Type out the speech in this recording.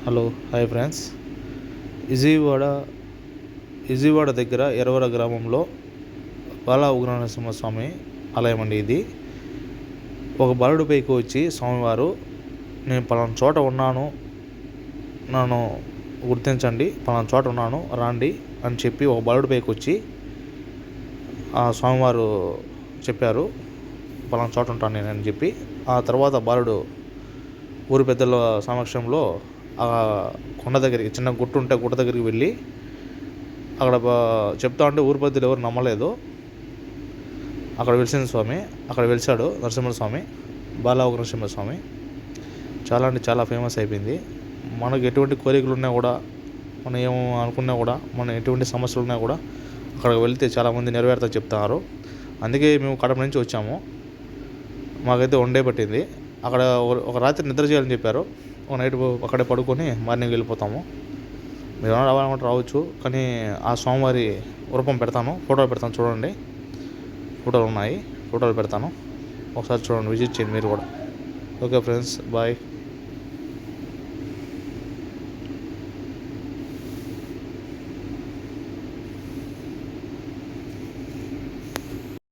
Hello hi friends. Vijayawada Vijayawada దగ్గర ఎరవర గ్రామంలో బాలా ఉగ్రనరసింహస్వామి ఆలయం అండి. ఇది ఒక బాలుడి పైకి వచ్చి స్వామివారు, నేను పలానా చోట ఉన్నాను, నన్ను గుర్తించండి, పలానా చోట ఉన్నాను రాండి అని చెప్పి ఒక బాలుడి పైకి వచ్చి ఆ స్వామివారు చెప్పారు, పలానా చోట ఉంటాను నేను అని చెప్పి. ఆ తర్వాత బాలుడు ఊరి పెద్దల సమక్షంలో ఆ కొండ దగ్గరికి, చిన్న గుట్ట ఉంటే గుట్ట దగ్గరికి వెళ్ళి అక్కడ చెప్తా ఉంటే ఊరి పెద్దలు ఎవరు నమ్మలేదు. అక్కడ వెలిసిన స్వామి, అక్కడ వెలిసాడు నరసింహస్వామి, బాలా నరసింహస్వామి. చాలా అంటే చాలా ఫేమస్ అయిపోయింది. మనకు ఎటువంటి కోరికలు ఉన్నా కూడా, మనం ఏమో అనుకున్నా కూడా, మనం ఎటువంటి సమస్యలు ఉన్నా కూడా అక్కడికి వెళ్తే చాలామంది నెరవేరుతా చెప్తున్నారు. అందుకే మేము కడప నుంచి వచ్చాము. మాకైతే వన్ డే పట్టింది. అక్కడ ఒక రాత్రి నిద్ర చేయాలని చెప్పారు. ఒక నైట్ అక్కడే పడుకొని మార్నింగ్ వెళ్ళిపోతాము. మీరు ఏమైనా రావాలనుకుంటే రావచ్చు. కానీ ఆ స్వామివారి రూపం పెడతాను, ఫోటోలు పెడతాను, చూడండి. ఫోటోలు ఉన్నాయి, ఫోటోలు పెడతాను, ఒకసారి చూడండి, విజిట్ చేయండి మీరు కూడా. Okay friends, bye.